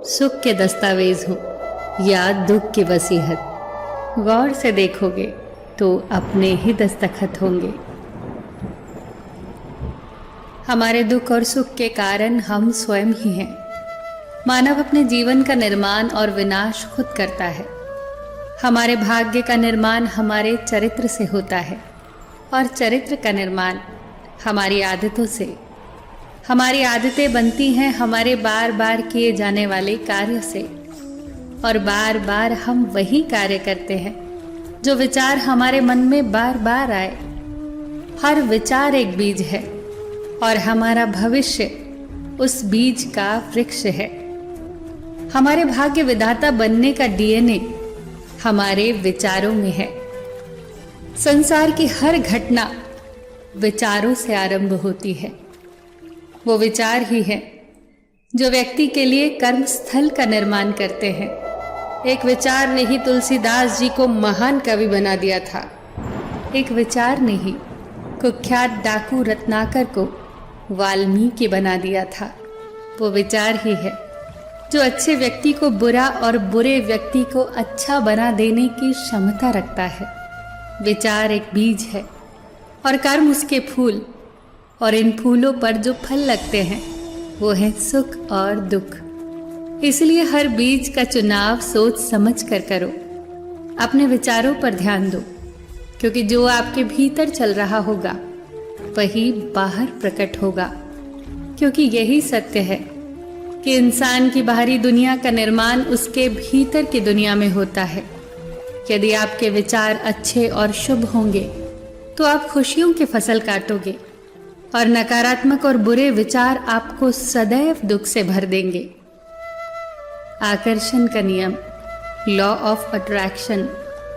सुख के दस्तावेज हो या दुख की वसीहत, गौर से देखोगे तो अपने ही दस्तखत होंगे। हमारे दुख और सुख के कारण हम स्वयं ही हैं। मानव अपने जीवन का निर्माण और विनाश खुद करता है। हमारे भाग्य का निर्माण हमारे चरित्र से होता है और चरित्र का निर्माण हमारी आदतों से। हमारी आदतें बनती हैं हमारे बार बार किए जाने वाले कार्य से, और बार बार हम वही कार्य करते हैं जो विचार हमारे मन में बार बार आए। हर विचार एक बीज है और हमारा भविष्य उस बीज का वृक्ष है। हमारे भाग्य विधाता बनने का डीएनए हमारे विचारों में है। संसार की हर घटना विचारों से आरंभ होती है। वो विचार ही है जो व्यक्ति के लिए कर्म स्थल का निर्माण करते हैं। एक विचार ने ही तुलसीदास जी को महान कवि बना दिया था। एक विचार ने ही कुख्यात डाकू रत्नाकर को वाल्मीकि बना दिया था। वो विचार ही है जो अच्छे व्यक्ति को बुरा और बुरे व्यक्ति को अच्छा बना देने की क्षमता रखता है। विचार एक बीज है और कर्म उसके फूल, और इन फूलों पर जो फल लगते हैं वो है सुख और दुख। इसलिए हर बीज का चुनाव सोच समझ कर करो। अपने विचारों पर ध्यान दो, क्योंकि जो आपके भीतर चल रहा होगा वही बाहर प्रकट होगा। क्योंकि यही सत्य है कि इंसान की बाहरी दुनिया का निर्माण उसके भीतर की दुनिया में होता है। यदि आपके विचार अच्छे और शुभ होंगे तो आप खुशियों की फसल काटोगे, और नकारात्मक और बुरे विचार आपको सदैव दुख से भर देंगे। आकर्षण का नियम, लॉ ऑफ अट्रैक्शन,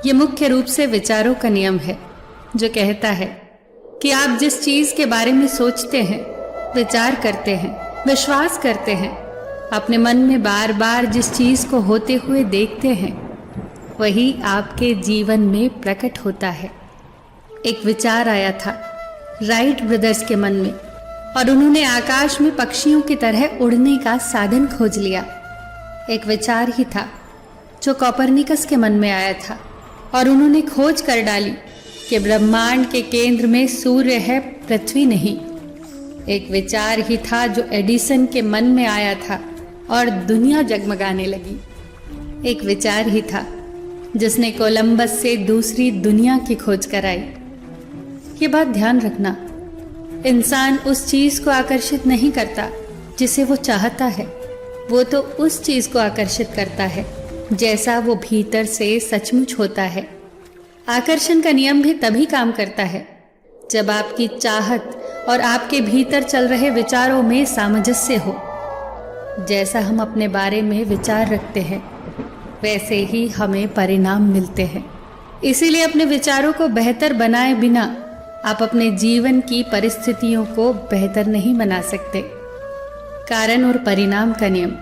ये मुख्य रूप से विचारों का नियम है, जो कहता है कि आप जिस चीज के बारे में सोचते हैं, विचार करते हैं, विश्वास करते हैं, अपने मन में बार बार जिस चीज को होते हुए देखते हैं, वही आपके जीवन में प्रकट होता है। एक विचार आया था राइट ब्रदर्स के मन में, और उन्होंने आकाश में पक्षियों की तरह उड़ने का साधन खोज लिया। एक विचार ही था जो कोपरनिकस के मन में आया था, और उन्होंने खोज कर डाली कि ब्रह्मांड के केंद्र में सूर्य है, पृथ्वी नहीं। एक विचार ही था जो एडिसन के मन में आया था और दुनिया जगमगाने लगी। एक विचार ही था जिसने कोलंबस से दूसरी दुनिया की खोज कराई। ये बात ध्यान रखना, इंसान उस चीज को आकर्षित नहीं करता जिसे वो चाहता है, वो तो उस चीज को आकर्षित करता है जैसा वो भीतर से सचमुच होता है। आकर्षण का नियम भी तभी काम करता है जब आपकी चाहत और आपके भीतर चल रहे विचारों में सामंजस्य हो। जैसा हम अपने बारे में विचार रखते हैं, वैसे ही हमें परिणाम मिलते हैं। इसीलिए अपने विचारों को बेहतर बनाए बिना आप अपने जीवन की परिस्थितियों को बेहतर नहीं बना सकते। कारण और परिणाम का नियम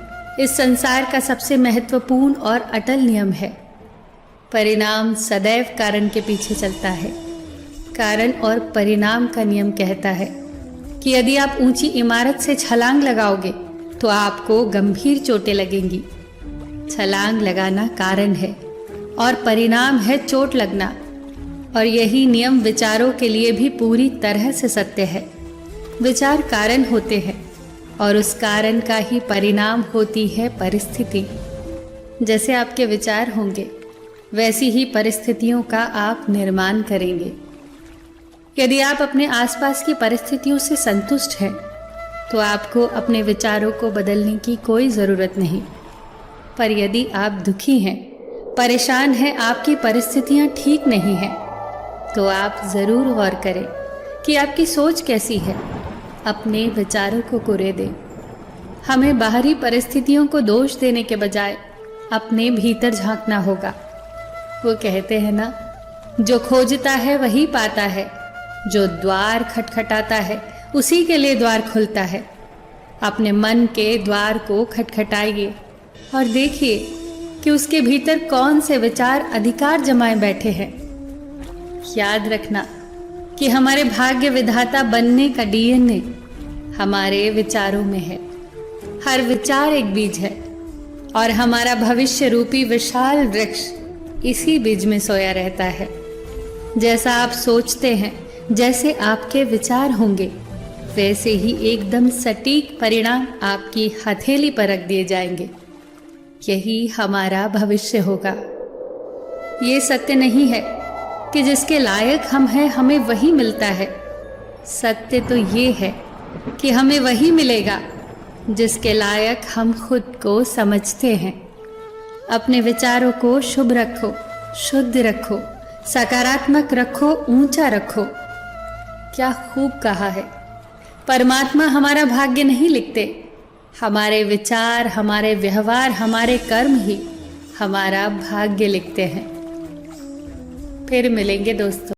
इस संसार का सबसे महत्वपूर्ण और अटल नियम है। परिणाम सदैव कारण के पीछे चलता है। कारण और परिणाम का नियम कहता है कि यदि आप ऊंची इमारत से छलांग लगाओगे तो आपको गंभीर चोटें लगेंगी। छलांग लगाना कारण है और परिणाम है चोट लगना। और यही नियम विचारों के लिए भी पूरी तरह से सत्य है। विचार कारण होते हैं और उस कारण का ही परिणाम होती है परिस्थिति। जैसे आपके विचार होंगे वैसी ही परिस्थितियों का आप निर्माण करेंगे। यदि आप अपने आसपास की परिस्थितियों से संतुष्ट हैं तो आपको अपने विचारों को बदलने की कोई ज़रूरत नहीं। पर यदि आप दुखी हैं, परेशान हैं, आपकी परिस्थितियां ठीक नहीं हैं, तो आप ज़रूर गौर करें कि आपकी सोच कैसी है। अपने विचारों को कुरे दें। हमें बाहरी परिस्थितियों को दोष देने के बजाय अपने भीतर झांकना होगा। वो कहते हैं ना, जो खोजता है वही पाता है, जो द्वार खटखटाता है उसी के लिए द्वार खुलता है। अपने मन के द्वार को खटखटाइए और देखिए कि उसके भीतर कौन से विचार अधिकार जमाए बैठे हैं। याद रखना कि हमारे भाग्य विधाता बनने का डीएनए हमारे विचारों में है। हर विचार एक बीज है और हमारा भविष्य रूपी विशाल वृक्ष इसी बीज में सोया रहता है। जैसा आप सोचते हैं, जैसे आपके विचार होंगे, वैसे ही एकदम सटीक परिणाम आपकी हथेली पर रख दिए जाएंगे। यही हमारा भविष्य होगा। ये सत्य नहीं है कि जिसके लायक हम हैं हमें वही मिलता है। सत्य तो ये है कि हमें वही मिलेगा जिसके लायक हम खुद को समझते हैं। अपने विचारों को शुभ रखो, शुद्ध रखो, सकारात्मक रखो, ऊंचा रखो। क्या खूब कहा है। परमात्मा हमारा भाग्य नहीं लिखते, हमारे विचार, हमारे व्यवहार, हमारे कर्म ही हमारा भाग्य लिखते हैं। फिर मिलेंगे दोस्तों।